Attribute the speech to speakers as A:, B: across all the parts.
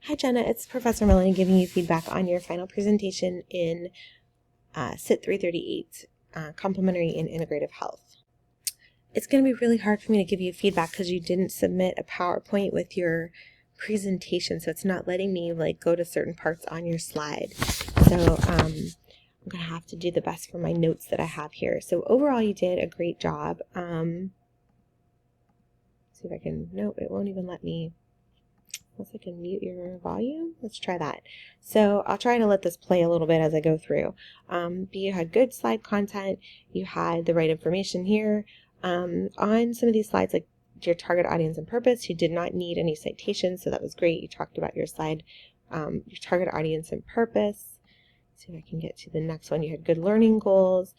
A: Hi Jenna, it's Professor Melanie giving you feedback on your final presentation in CIT 338, Complementary and Integrative Health. It's going to be really hard for me to give you feedback because you didn't submit a PowerPoint with your presentation, so it's not letting me go to certain parts on your slide. So I'm going to have to do the best for my notes that I have here. So overall you did a great job. See if I can, no, it won't even let me. Unless I can mute your volume. Let's try that. So I'll try to let this play a little bit as I go through. But you had good slide content. You had the right information here. On some of these slides, like your target audience and purpose, you did not need any citations, so that was great. You talked about your slide, your target audience and purpose. Let's see if I can get to the next one. You had good learning goals.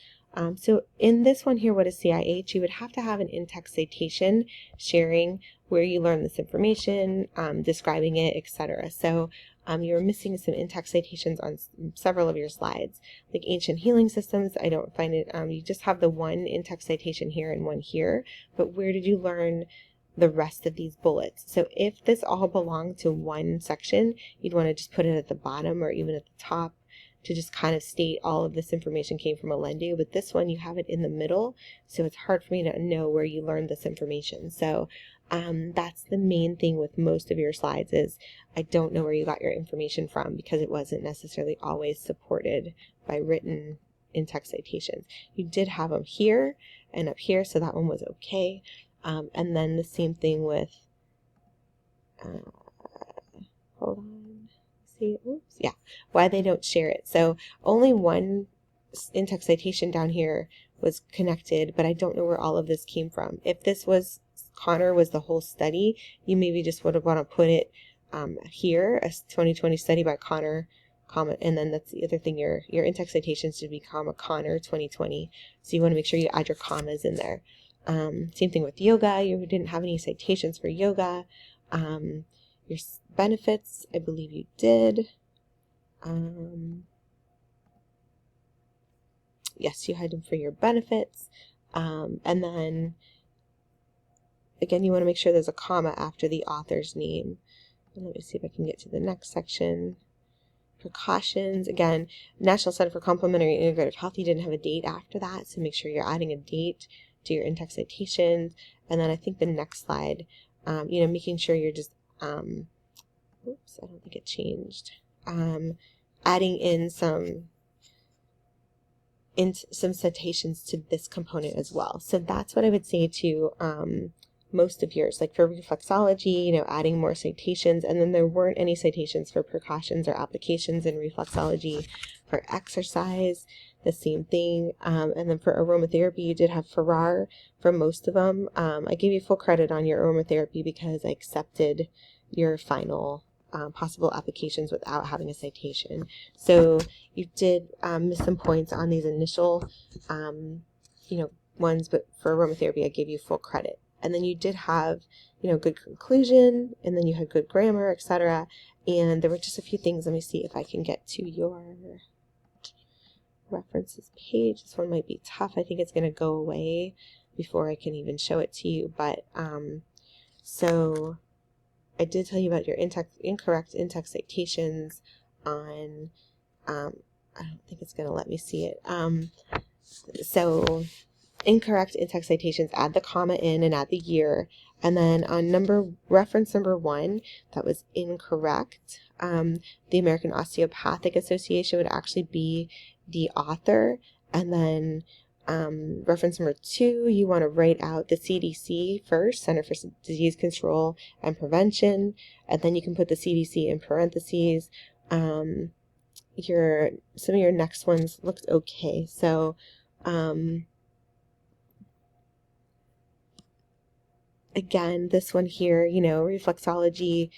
A: So in this one here, what is CIH? You would have to have an in-text citation sharing where you learned this information, describing it, etc. So you're missing some in-text citations on several of your slides. Like ancient healing systems, I don't find it, you just have the one in-text citation here and one here, but where did you learn the rest of these bullets? So if this all belonged to one section, you'd want to just put it at the bottom or even at the top, to just kind of state all of this information came from Alendu, but this one you have it in the middle, so it's hard for me to know where you learned this information. So that's the main thing with most of your slides is I don't know where you got your information from because it wasn't necessarily always supported by written in-text citations. You did have them here and up here, so that one was okay. And then the same thing with, hold on. Oops, yeah, why they don't share it. So only one in-text citation down here was connected, but I don't know where all of this came from. If this was Connor was the whole study, you maybe just would have want to put it here, a 2020 study by Connor, comma, and then that's the other thing, your in-text citations should be comma Connor 2020. So you want to make sure you add your commas in there. Same thing with yoga. You didn't have any citations for yoga. Your benefits, I believe you did. Yes, you had them for your benefits. And then, again, you want to make sure there's a comma after the author's name. And let me see if I can get to the next section. Precautions. Again, National Center for Complementary and Integrative Health, you didn't have a date after that, so make sure you're adding a date to your in-text citations. And then I think the next slide, making sure you're just oops, I don't think it changed. Adding in some citations to this component as well. So that's what I would say to most of yours. Like for reflexology, adding more citations, and then there weren't any citations for precautions or applications in reflexology. For exercise, the same thing. And then for aromatherapy, you did have Farrar for most of them. I gave you full credit on your aromatherapy because I accepted your final possible applications without having a citation. So you did miss some points on these initial, ones, but for aromatherapy, I gave you full credit. And then you did have, good conclusion, and then you had good grammar, etc. And there were just a few things. Let me see if I can get to your references page. This one might be tough. I think it's going to go away before I can even show it to you. But so I did tell you about your incorrect in-text citations on, I don't think it's going to let me see it. So incorrect in-text citations, add the comma in and add the year. And then on reference number 1, that was incorrect. The American Osteopathic Association would actually be the author. And then reference number 2, you want to write out the CDC first, Center for Disease Control and Prevention, and then you can put the CDC in parentheses. Some of your next ones looked okay. So again, this one here, reflexology,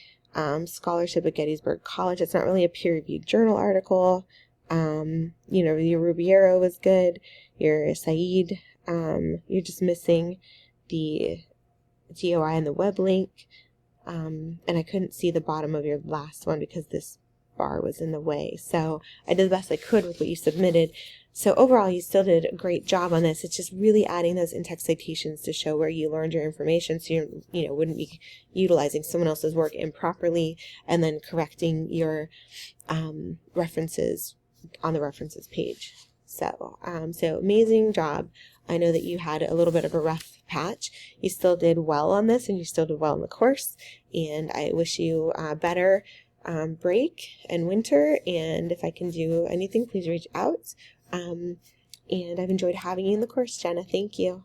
A: scholarship at Gettysburg College. It's not really a peer-reviewed journal article. Your Rubiero was good. Your Said, you're just missing the DOI and the web link. And I couldn't see the bottom of your last one because this bar was in the way. So I did the best I could with what you submitted. So overall, you still did a great job on this. It's just really adding those in-text citations to show where you learned your information, so you wouldn't be utilizing someone else's work improperly, and then correcting your references on the references page. So amazing job. I know that you had a little bit of a rough patch. You still did well on this, and you still did well in the course. And I wish you better break and winter. And if I can do anything, please reach out. And I've enjoyed having you in the course, Jenna. Thank you.